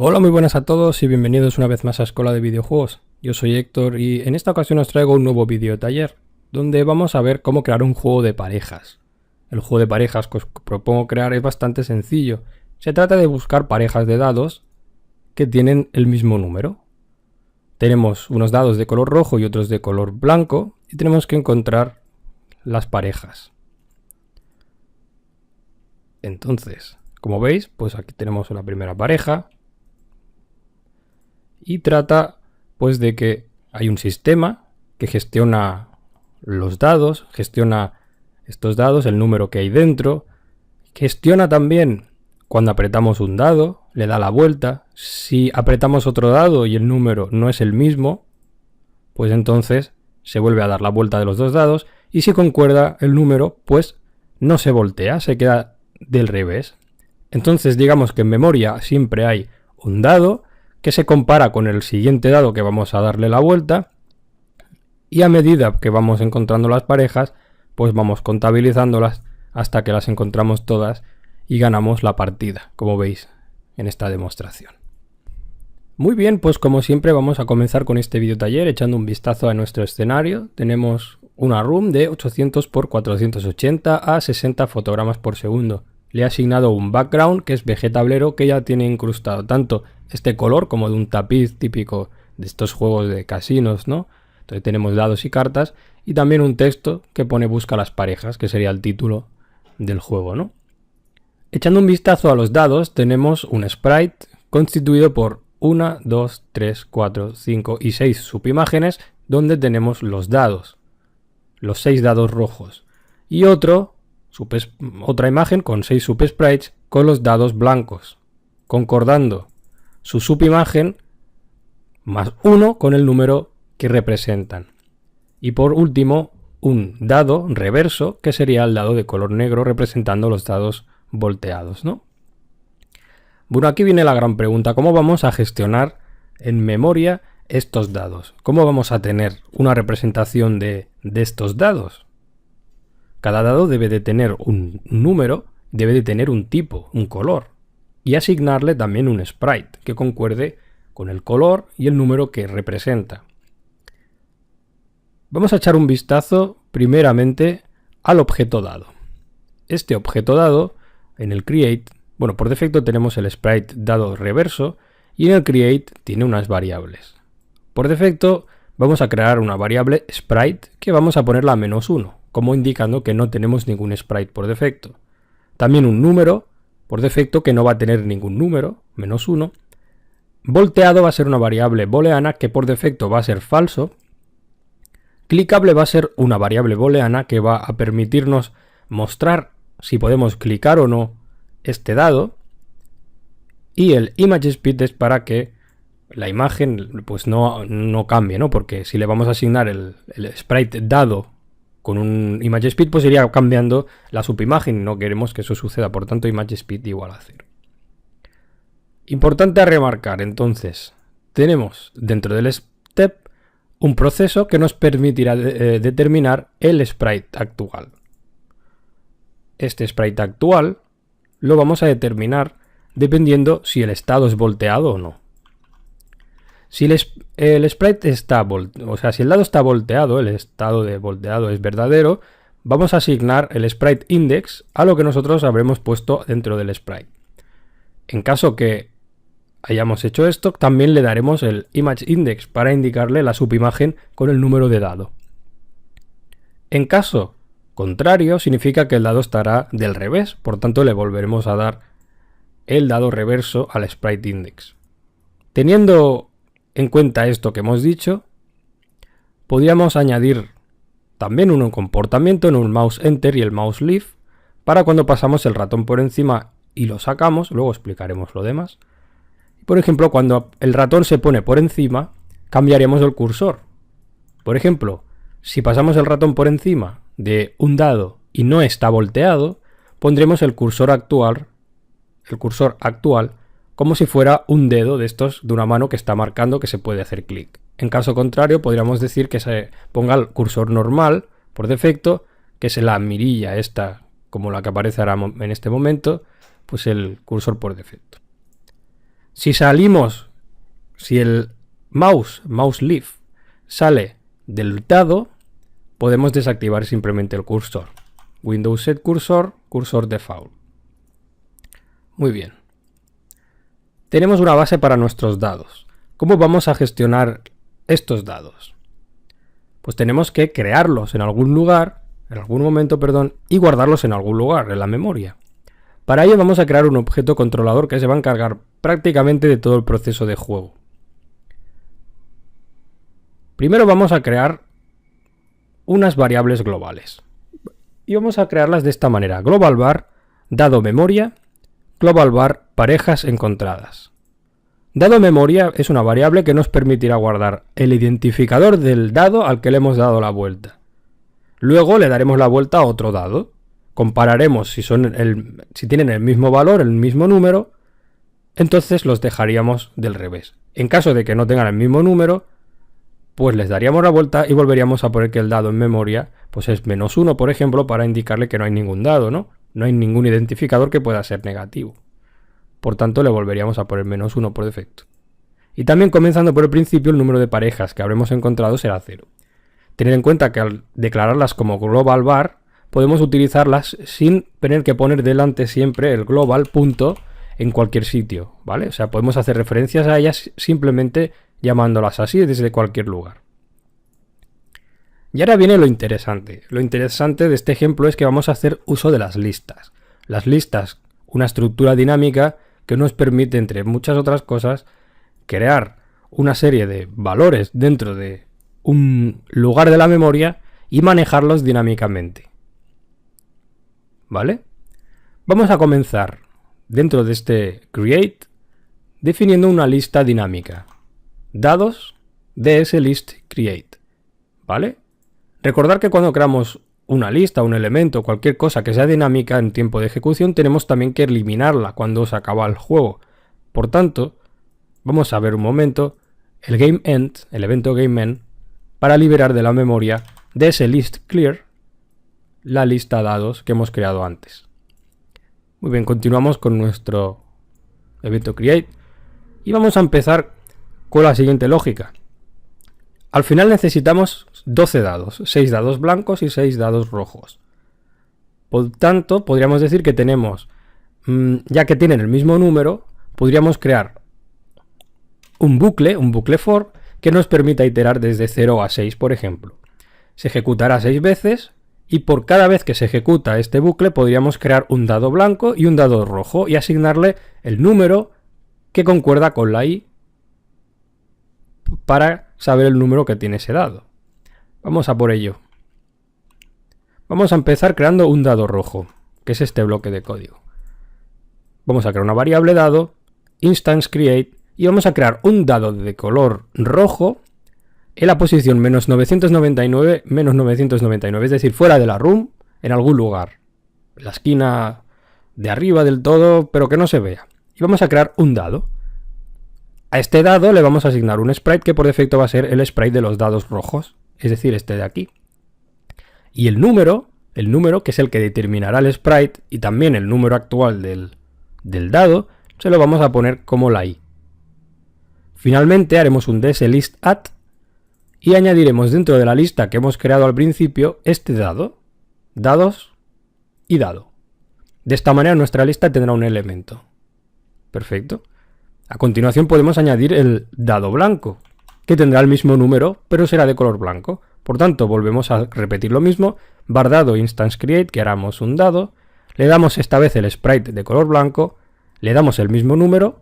Hola, muy buenas a todos y bienvenidos una vez más a Escuela de Videojuegos. Yo soy Héctor y en esta ocasión os traigo un nuevo video taller donde vamos a ver cómo crear un juego de parejas. El juego de parejas que os propongo crear es bastante sencillo. Se trata de buscar parejas de dados que tienen el mismo número. Tenemos unos dados de color rojo y otros de color blanco y tenemos que encontrar las parejas. Entonces, como veis, pues aquí tenemos una primera pareja. Y trata pues de que hay un sistema que gestiona los dados, gestiona estos dados, el número que hay dentro, gestiona también cuando apretamos un dado, le da la vuelta. Si apretamos otro dado y el número no es el mismo, pues entonces se vuelve a dar la vuelta de los dos dados, y si concuerda el número, pues no se voltea, se queda del revés. Entonces digamos que en memoria siempre hay un dado que se compara con el siguiente dado que vamos a darle la vuelta, y a medida que vamos encontrando las parejas, pues vamos contabilizándolas hasta que las encontramos todas y ganamos la partida, como veis en esta demostración. Muy bien, pues como siempre vamos a comenzar con este video taller echando un vistazo a nuestro escenario. Tenemos una room de 800 x 480 a 60 fotogramas por segundo. Le he asignado un background que es vegetablero, que ya tiene incrustado tanto este color como de un tapiz típico de estos juegos de casinos, ¿no? Entonces tenemos dados y cartas, y también un texto que pone busca las parejas, que sería el título del juego, ¿no? Echando un vistazo a los dados, tenemos un sprite constituido por 1, 2, 3, 4, 5 y 6 subimágenes donde tenemos los dados, los 6 dados rojos, y otra imagen con 6 subsprites con los dados blancos, concordando su subimagen más 1 con el número que representan. Y por último, un dado reverso, que sería el dado de color negro representando los dados volteados, ¿no? Bueno, aquí viene la gran pregunta: ¿cómo vamos a gestionar en memoria estos dados? ¿Cómo vamos a tener una representación de estos dados? Cada dado debe de tener un número, debe de tener un tipo, un color, y asignarle también un sprite que concuerde con el color y el número que representa. Vamos a echar un vistazo primeramente al objeto dado. Este objeto dado, en el create, bueno, por defecto tenemos el sprite dado reverso, y en el create tiene unas variables. Por defecto vamos a crear una variable sprite que vamos a ponerla a -1, como indicando que no tenemos ningún sprite por defecto. También un número por defecto que no va a tener ningún número, -1. Volteado va a ser una variable booleana que por defecto va a ser falso. Clicable va a ser una variable booleana que va a permitirnos mostrar si podemos clicar o no este dado. Y el ImageSpeed es para que la imagen pues no cambie, ¿no? Porque si le vamos a asignar el sprite dado con un ImageSpeed, pues iría cambiando la subimagen y no queremos que eso suceda, por tanto ImageSpeed igual a 0. Importante a remarcar, entonces, tenemos dentro del step un proceso que nos permitirá determinar el sprite actual. Este sprite actual lo vamos a determinar dependiendo si el estado es volteado o no. Si el sprite está si el dado está volteado, el estado de volteado es verdadero, vamos a asignar el sprite index a lo que nosotros habremos puesto dentro del sprite. En caso que hayamos hecho esto, también le daremos el image index para indicarle la subimagen con el número de dado. En caso contrario, significa que el dado estará del revés, por tanto le volveremos a dar el dado reverso al sprite index. Teniendo en cuenta esto que hemos dicho, podríamos añadir también un comportamiento en un mouse enter y el mouse leave para cuando pasamos el ratón por encima y lo sacamos, luego explicaremos lo demás. Por ejemplo, cuando el ratón se pone por encima, cambiaremos el cursor. Por ejemplo, si pasamos el ratón por encima de un dado y no está volteado, pondremos el cursor actual como si fuera un dedo de estos de una mano que está marcando que se puede hacer clic. En caso contrario, podríamos decir que se ponga el cursor normal por defecto, que es la mirilla esta, como la que aparece ahora en este momento, pues el cursor por defecto. Si el mouse leaf sale del dado, podemos desactivar simplemente el cursor. Windows Set Cursor, Cursor Default. Muy bien. Tenemos una base para nuestros dados. ¿Cómo vamos a gestionar estos dados? Pues tenemos que crearlos en algún momento, y guardarlos en algún lugar, en la memoria. Para ello vamos a crear un objeto controlador que se va a encargar prácticamente de todo el proceso de juego. Primero vamos a crear unas variables globales. Y vamos a crearlas de esta manera. Global var, dado memoria, global var, parejas encontradas. Dado memoria es una variable que nos permitirá guardar el identificador del dado al que le hemos dado la vuelta. Luego le daremos la vuelta a otro dado. Compararemos si tienen el mismo valor, el mismo número, entonces los dejaríamos del revés. En caso de que no tengan el mismo número, pues les daríamos la vuelta y volveríamos a poner que el dado en memoria pues es -1, por ejemplo, para indicarle que no hay ningún dado, ¿no? No hay ningún identificador que pueda ser negativo. Por tanto, le volveríamos a poner -1 por defecto. Y también, comenzando por el principio, el número de parejas que habremos encontrado será 0. Tened en cuenta que al declararlas como global var, podemos utilizarlas sin tener que poner delante siempre el global punto en cualquier sitio, ¿vale? O sea, podemos hacer referencias a ellas simplemente llamándolas así desde cualquier lugar. Y ahora viene lo interesante. Lo interesante de este ejemplo es que vamos a hacer uso de las listas. Las listas, una estructura dinámica que nos permite, entre muchas otras cosas, crear una serie de valores dentro de un lugar de la memoria y manejarlos dinámicamente. ¿Vale? Vamos a comenzar dentro de este create definiendo una lista dinámica. Dados DSList create. ¿Vale? Recordar que cuando creamos una lista, un elemento, cualquier cosa que sea dinámica en tiempo de ejecución, tenemos también que eliminarla cuando se acaba el juego. Por tanto, vamos a ver un momento el GameEnd, el evento GameEnd, para liberar de la memoria DSListClear la lista dados que hemos creado antes. Muy bien, continuamos con nuestro evento create y vamos a empezar con la siguiente lógica. Al final necesitamos 12 dados, 6 dados blancos y 6 dados rojos. Por tanto, podríamos decir que tenemos, ya que tienen el mismo número, podríamos crear un bucle for, que nos permita iterar desde 0 a 6, por ejemplo. Se ejecutará 6 veces y por cada vez que se ejecuta este bucle podríamos crear un dado blanco y un dado rojo y asignarle el número que concuerda con la i para saber el número que tiene ese dado. Vamos a por ello. Vamos a empezar creando un dado rojo, que es este bloque de código. Vamos a crear una variable dado, instance create, y vamos a crear un dado de color rojo en la posición -999, -999, es decir, fuera de la room, en algún lugar. En la esquina de arriba del todo, pero que no se vea. Y vamos a crear un dado. A este dado le vamos a asignar un sprite que por defecto va a ser el sprite de los dados rojos, es decir, este de aquí. Y el número que es el que determinará el sprite y también el número actual del dado, se lo vamos a poner como la i. Finalmente haremos un DSListAdd y añadiremos dentro de la lista que hemos creado al principio este dado, dados y dado. De esta manera nuestra lista tendrá un elemento. Perfecto. A continuación podemos añadir el dado blanco, que tendrá el mismo número, pero será de color blanco. Por tanto, volvemos a repetir lo mismo, var dado instance create, que haremos un dado, le damos esta vez el sprite de color blanco, le damos el mismo número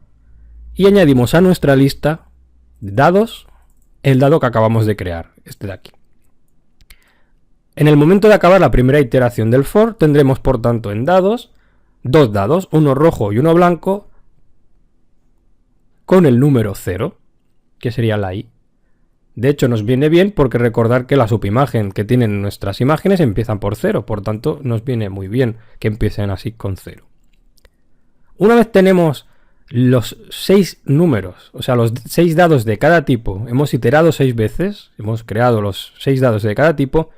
y añadimos a nuestra lista de dados el dado que acabamos de crear, este de aquí. En el momento de acabar la primera iteración del for, tendremos por tanto en dados, dos dados, uno rojo y uno blanco, con el número 0, que sería la i. De hecho, nos viene bien porque recordar que la subimagen que tienen nuestras imágenes empiezan por 0, por tanto nos viene muy bien que empiecen así con 0. Una vez tenemos los 6 números, o sea, los 6 dados de cada tipo, hemos iterado 6 veces, hemos creado los 6 dados de cada tipo,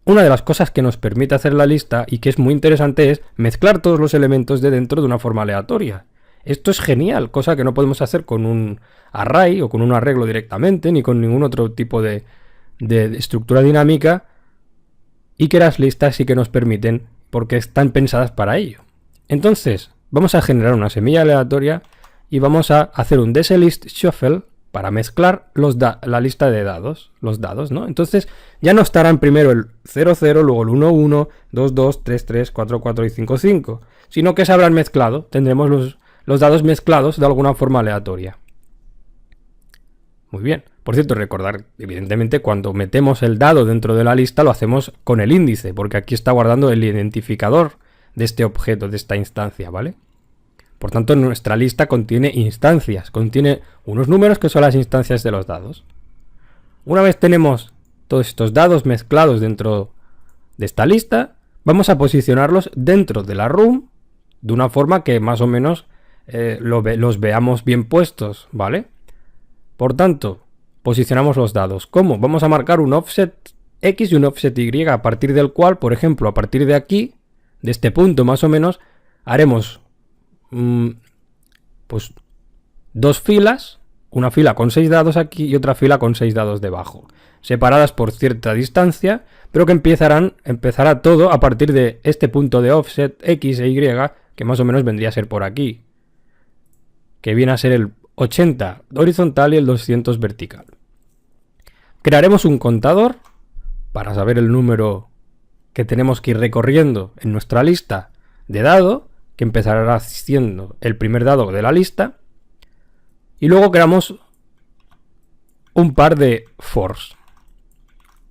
una de las cosas que nos permite hacer la lista y que es muy interesante es mezclar todos los elementos de dentro de una forma aleatoria. Esto es genial, cosa que no podemos hacer con un array o con un arreglo directamente, ni con ningún otro tipo de estructura dinámica, y que las listas sí que nos permiten porque están pensadas para ello. Entonces, vamos a generar una semilla aleatoria y vamos a hacer un DSList Shuffle para mezclar la lista de dados, los dados, ¿no? Entonces, ya no estarán primero el 0, 0, luego el 1, 1, 2, 2, 3, 3, 4, 4 y 5, 5, sino que se habrán mezclado, tendremos los dados mezclados de alguna forma aleatoria. Muy bien. Por cierto, recordar, evidentemente, cuando metemos el dado dentro de la lista lo hacemos con el índice, porque aquí está guardando el identificador de este objeto, de esta instancia, ¿vale? Por tanto, nuestra lista contiene instancias, contiene unos números que son las instancias de los dados. Una vez tenemos todos estos dados mezclados dentro de esta lista, vamos a posicionarlos dentro de la room de una forma que más o menos los veamos bien puestos, ¿vale? Por tanto, posicionamos los dados. ¿Cómo? Vamos a marcar un offset X y un offset Y, a partir del cual, por ejemplo, a partir de aquí, de este punto más o menos, haremos pues dos filas, una fila con 6 dados aquí y otra fila con 6 dados debajo, separadas por cierta distancia, pero que empezará todo a partir de este punto de offset X e Y, que más o menos vendría a ser por aquí, que viene a ser el 80 horizontal y el 200 vertical. Crearemos un contador para saber el número que tenemos que ir recorriendo en nuestra lista de dado, que empezará siendo el primer dado de la lista, y luego creamos un par de fors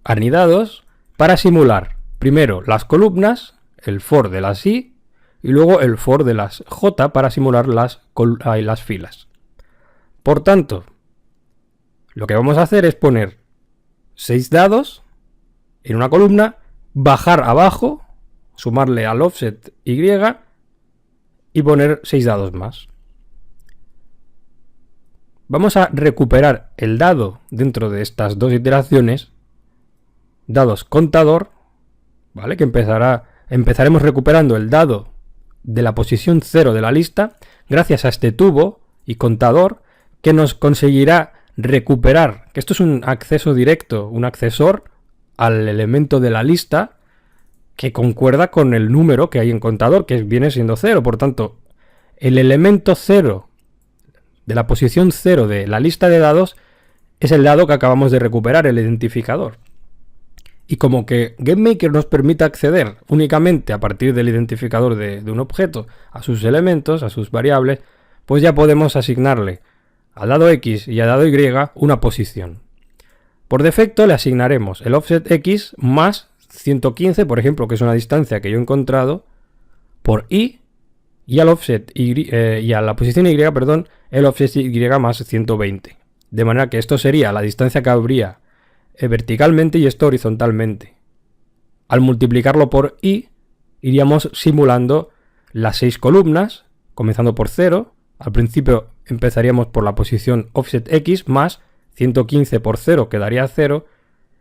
anidados para simular primero las columnas, el for de las Y, y luego el for de las J para simular las filas. Por tanto, lo que vamos a hacer es poner 6 dados en una columna, bajar abajo, sumarle al offset Y y poner 6 dados más. Vamos a recuperar el dado dentro de estas dos iteraciones, dados contador, ¿vale? Que empezaremos recuperando el dado de la posición 0 de la lista gracias a este tubo y contador que nos conseguirá recuperar, que esto es un acceso directo, un accesor al elemento de la lista que concuerda con el número que hay en contador, que viene siendo 0. Por tanto, el elemento 0 de la posición 0 de la lista de dados es el dado que acabamos de recuperar, el identificador. Y como que GameMaker nos permite acceder únicamente a partir del identificador de un objeto a sus elementos, a sus variables, pues ya podemos asignarle al dado X y al dado Y una posición. Por defecto le asignaremos el offset X más 115, por ejemplo, que es una distancia que yo he encontrado, por Y, y al offset y a la posición Y, perdón, el offset Y más 120. De manera que esto sería la distancia que habría verticalmente y esto horizontalmente. Al multiplicarlo por Y, iríamos simulando las 6 columnas, comenzando por 0. Al principio empezaríamos por la posición offset X más 115 por 0, que daría 0,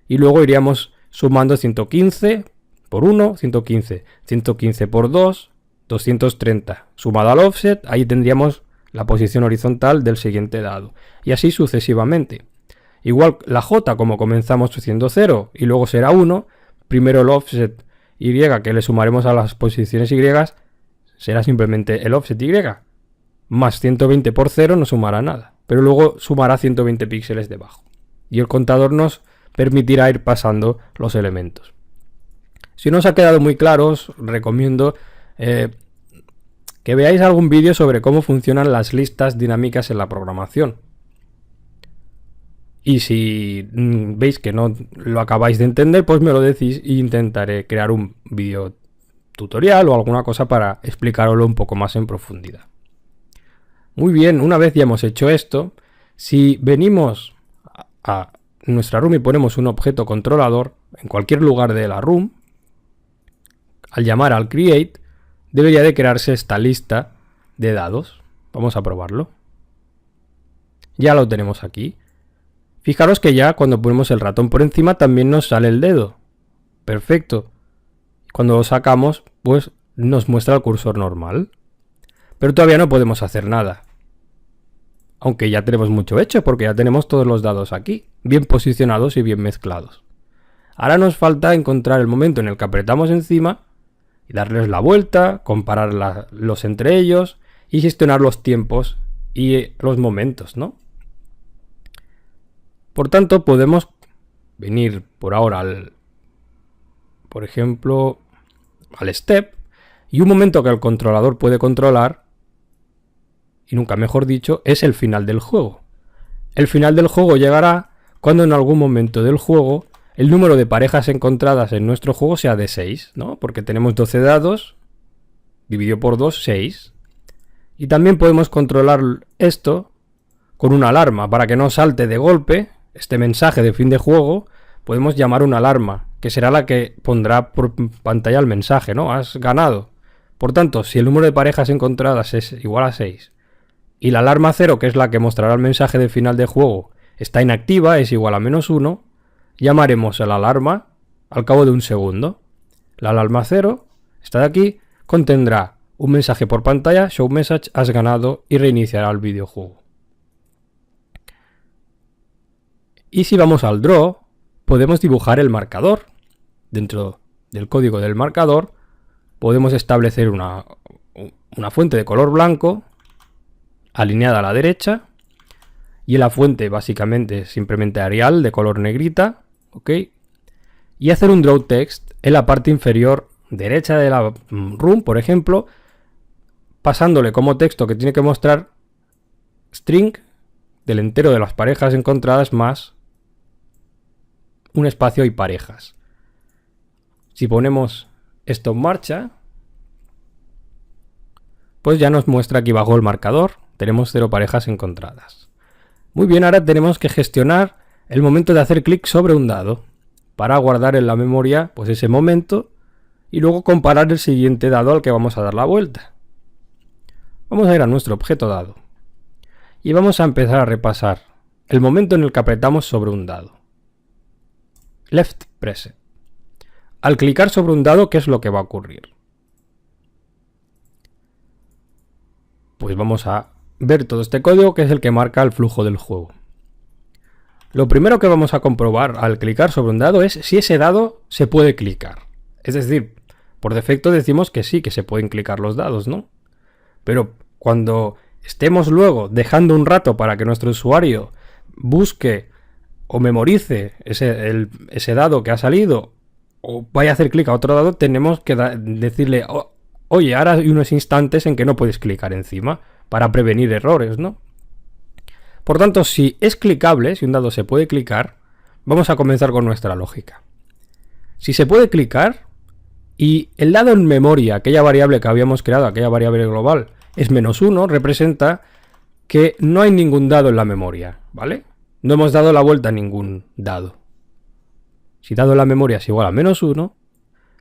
y luego iríamos sumando 115 por 1, 115, 115 por 2, 230. Sumado al offset, ahí tendríamos la posición horizontal del siguiente dado, y así sucesivamente. Igual la J, como comenzamos siendo 0 y luego será 1, primero el offset Y que le sumaremos a las posiciones Y será simplemente el offset Y, más 120 por 0 no sumará nada, pero luego sumará 120 píxeles debajo. Y el contador nos permitirá ir pasando los elementos. Si no os ha quedado muy claro, os recomiendo que veáis algún vídeo sobre cómo funcionan las listas dinámicas en la programación. Y si veis que no lo acabáis de entender, pues me lo decís e intentaré crear un vídeo tutorial o alguna cosa para explicaroslo un poco más en profundidad. Muy bien, una vez ya hemos hecho esto, si venimos a nuestra room y ponemos un objeto controlador en cualquier lugar de la room, al llamar al create, debería de crearse esta lista de dados. Vamos a probarlo. Ya lo tenemos aquí. Fijaros que ya cuando ponemos el ratón por encima también nos sale el dedo. Perfecto. Cuando lo sacamos, pues nos muestra el cursor normal. Pero todavía no podemos hacer nada. Aunque ya tenemos mucho hecho, porque ya tenemos todos los dados aquí, bien posicionados y bien mezclados. Ahora nos falta encontrar el momento en el que apretamos encima y darles la vuelta, comparar los entre ellos y gestionar los tiempos y los momentos, ¿no? Por tanto, podemos venir por ahora por ejemplo, al step, y un momento que el controlador puede controlar, y nunca mejor dicho, es el final del juego. El final del juego llegará cuando en algún momento del juego el número de parejas encontradas en nuestro juego sea de 6, ¿no? Porque tenemos 12 dados, dividido por 2, 6. Y también podemos controlar esto con una alarma, para que no salte de golpe este mensaje de fin de juego. Podemos llamar una alarma, que será la que pondrá por pantalla el mensaje, ¿no? Has ganado. Por tanto, si el número de parejas encontradas es igual a 6 y la alarma 0, que es la que mostrará el mensaje de final de juego, está inactiva, es igual a -1, llamaremos a la alarma al cabo de un segundo. La alarma 0, esta de aquí, contendrá un mensaje por pantalla, show message, has ganado, y reiniciará el videojuego. Y si vamos al draw, podemos dibujar el marcador. Dentro del código del marcador podemos establecer una fuente de color blanco alineada a la derecha, y la fuente básicamente simplemente Arial de color negrita, ¿ok? Y hacer un draw text en la parte inferior derecha de la room, por ejemplo, pasándole como texto que tiene que mostrar string del entero de las parejas encontradas más un espacio y parejas. Si ponemos esto en marcha, pues ya nos muestra aquí abajo el marcador. Tenemos 0 parejas encontradas. Muy bien, ahora tenemos que gestionar el momento de hacer clic sobre un dado para guardar en la memoria pues ese momento y luego comparar el siguiente dado al que vamos a dar la vuelta. Vamos a ir a nuestro objeto dado y vamos a empezar a repasar el momento en el que apretamos sobre un dado. Left press. Al clicar sobre un dado, ¿qué es lo que va a ocurrir? Pues vamos a ver todo este código, que es el que marca el flujo del juego. Lo primero que vamos a comprobar al clicar sobre un dado es si ese dado se puede clicar. Es decir, por defecto decimos que sí, que se pueden clicar los dados, ¿no? Pero cuando estemos luego dejando un rato para que nuestro usuario busque o memorice ese dado que ha salido o vaya a hacer clic a otro dado, tenemos que decirle, oye, ahora hay unos instantes en que no puedes clicar encima para prevenir errores, ¿no? Por tanto, si es clicable, si un dado se puede clicar, vamos a comenzar con nuestra lógica. Si se puede clicar y el dado en memoria, aquella variable que habíamos creado, aquella variable global, es -1, representa que no hay ningún dado en la memoria, ¿vale? No hemos dado la vuelta a ningún dado. Si dado en la memoria es igual a -1,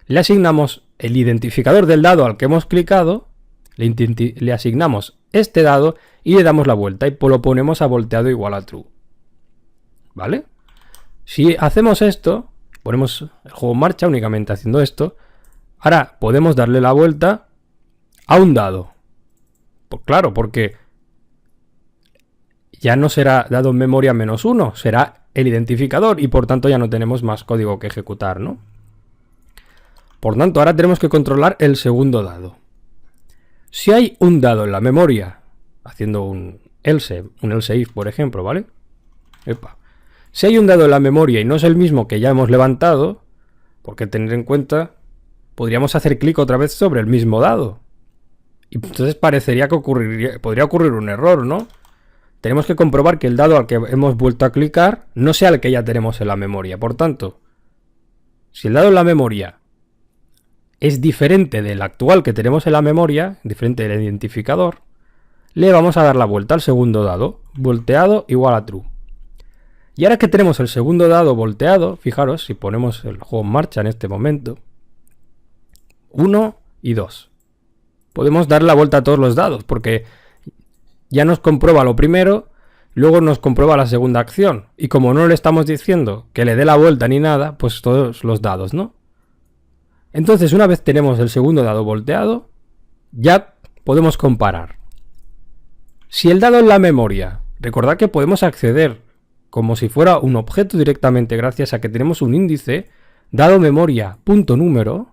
le asignamos el identificador del dado al que hemos clicado, le asignamos este dado y le damos la vuelta y lo ponemos a volteado igual a true. ¿Vale? Si hacemos esto, ponemos el juego en marcha únicamente haciendo esto, ahora podemos darle la vuelta a un dado. Pues claro, porque ya no será dado en memoria -1, será el identificador y por tanto ya no tenemos más código que ejecutar, ¿no? Por tanto, ahora tenemos que controlar el segundo dado. Si hay un dado en la memoria, haciendo un else if, por ejemplo, ¿vale? Epa. Si hay un dado en la memoria y no es el mismo que ya hemos levantado, porque tener en cuenta, podríamos hacer clic otra vez sobre el mismo dado. Y entonces parecería que podría ocurrir un error, ¿no? Tenemos que comprobar que el dado al que hemos vuelto a clicar no sea el que ya tenemos en la memoria. Por tanto, si el dado en la memoria es diferente del actual que tenemos en la memoria, diferente del identificador, le vamos a dar la vuelta al segundo dado, volteado igual a true. Y ahora que tenemos el segundo dado volteado, fijaros, si ponemos el juego en marcha en este momento, 1 y 2. Podemos dar la vuelta a todos los dados, porque ya nos comprueba lo primero, luego nos comprueba la segunda acción. Y como no le estamos diciendo que le dé la vuelta ni nada, pues todos los dados, ¿no? Entonces, una vez tenemos el segundo dado volteado, ya podemos comparar. Si el dado en la memoria, recordad que podemos acceder como si fuera un objeto directamente gracias a que tenemos un índice, dado memoria punto número,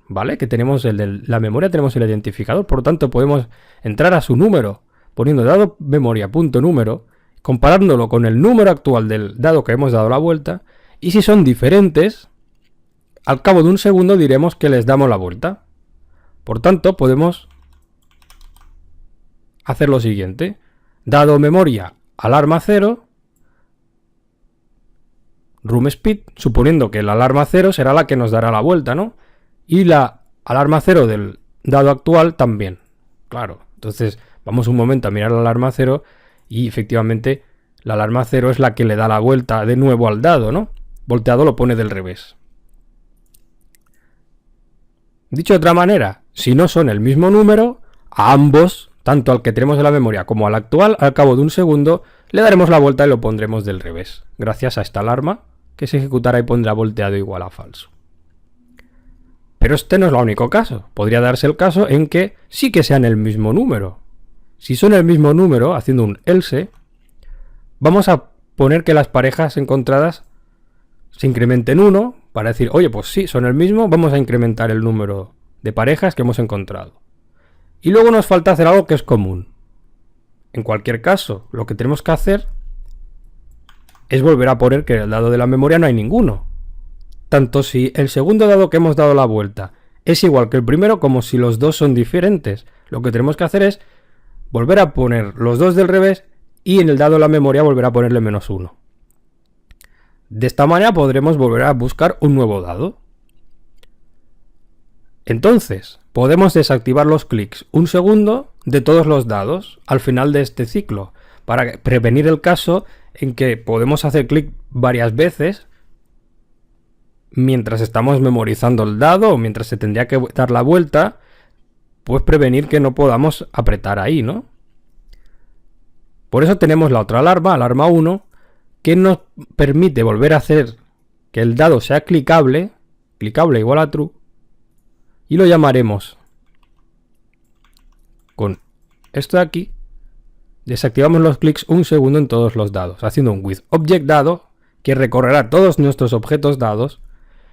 ¿vale? Que tenemos el de la memoria, tenemos el identificador, por lo tanto podemos entrar a su número poniendo dado memoria punto número, comparándolo con el número actual del dado que hemos dado la vuelta, y si son diferentes, al cabo de un segundo diremos que les damos la vuelta. Por tanto, podemos hacer lo siguiente. Dado memoria alarma 0, room speed, suponiendo que la alarma 0 será la que nos dará la vuelta, ¿no? Y la alarma 0 del dado actual también. Claro, entonces vamos un momento a mirar la alarma 0 y efectivamente la alarma 0 es la que le da la vuelta de nuevo al dado, ¿no? Volteado lo pone del revés. Dicho de otra manera, si no son el mismo número, a ambos, tanto al que tenemos en la memoria como al actual, al cabo de un segundo, le daremos la vuelta y lo pondremos del revés, gracias a esta alarma que se ejecutará y pondrá volteado igual a falso. Pero este no es el único caso. Podría darse el caso en que sí que sean el mismo número. Si son el mismo número, haciendo un else, vamos a poner que las parejas encontradas se incrementen 1 para decir, oye, pues sí, son el mismo, vamos a incrementar el número de parejas que hemos encontrado. Y luego nos falta hacer algo que es común. En cualquier caso, lo que tenemos que hacer es volver a poner que en el dado de la memoria no hay ninguno. Tanto si el segundo dado que hemos dado la vuelta es igual que el primero como si los dos son diferentes. Lo que tenemos que hacer es volver a poner los dos del revés y en el dado de la memoria volver a ponerle -1. De esta manera podremos volver a buscar un nuevo dado. Entonces, podemos desactivar los clics un segundo de todos los dados al final de este ciclo, para prevenir el caso en que podemos hacer clic varias veces mientras estamos memorizando el dado o mientras se tendría que dar la vuelta, pues prevenir que no podamos apretar ahí, ¿no? Por eso tenemos la otra alarma, alarma 1, que nos permite volver a hacer que el dado sea clicable igual a true, y lo llamaremos con esto de aquí. Desactivamos los clics un segundo en todos los dados, haciendo un withObjectDado que recorrerá todos nuestros objetos dados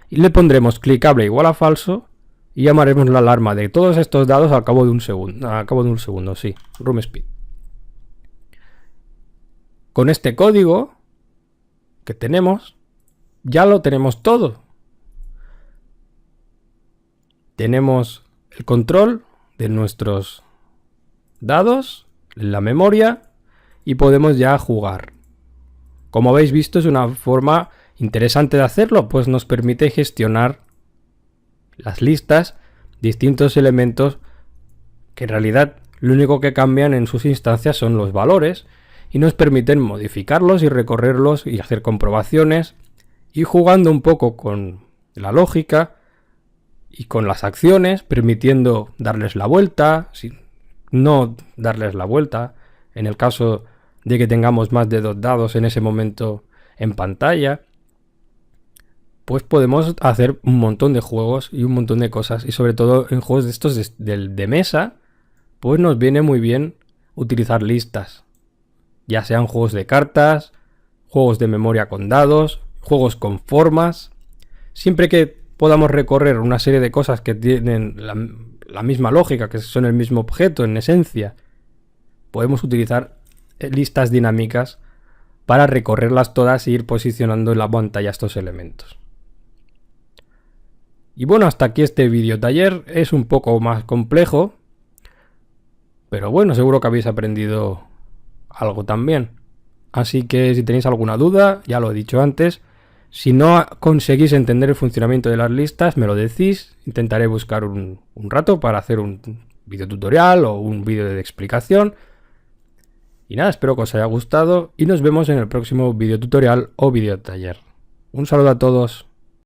y le pondremos clicable igual a falso y llamaremos la alarma de todos estos dados al cabo de un segundo, sí, room speed. Con este código que tenemos, ya lo tenemos todo. Tenemos el control de nuestros dados, la memoria y podemos ya jugar. Como habéis visto, es una forma interesante de hacerlo, pues nos permite gestionar las listas, distintos elementos que en realidad lo único que cambian en sus instancias son los valores y nos permiten modificarlos y recorrerlos y hacer comprobaciones y jugando un poco con la lógica y con las acciones, permitiendo darles la vuelta, no darles la vuelta, en el caso de que tengamos más de 2 dados en ese momento en pantalla, pues podemos hacer un montón de juegos y un montón de cosas, y sobre todo en juegos de estos de mesa, pues nos viene muy bien utilizar listas, ya sean juegos de cartas, juegos de memoria con dados, juegos con formas, siempre que podamos recorrer una serie de cosas que tienen la misma lógica, que son el mismo objeto en esencia, podemos utilizar listas dinámicas para recorrerlas todas e ir posicionando en la pantalla estos elementos. Y bueno, hasta aquí este video taller. Es un poco más complejo, pero bueno, seguro que habéis aprendido algo también. Así que si tenéis alguna duda, ya lo he dicho antes, si no conseguís entender el funcionamiento de las listas, me lo decís. Intentaré buscar un rato para hacer un video tutorial o un vídeo de explicación. Y nada, espero que os haya gustado y nos vemos en el próximo video tutorial o video taller. Un saludo a todos.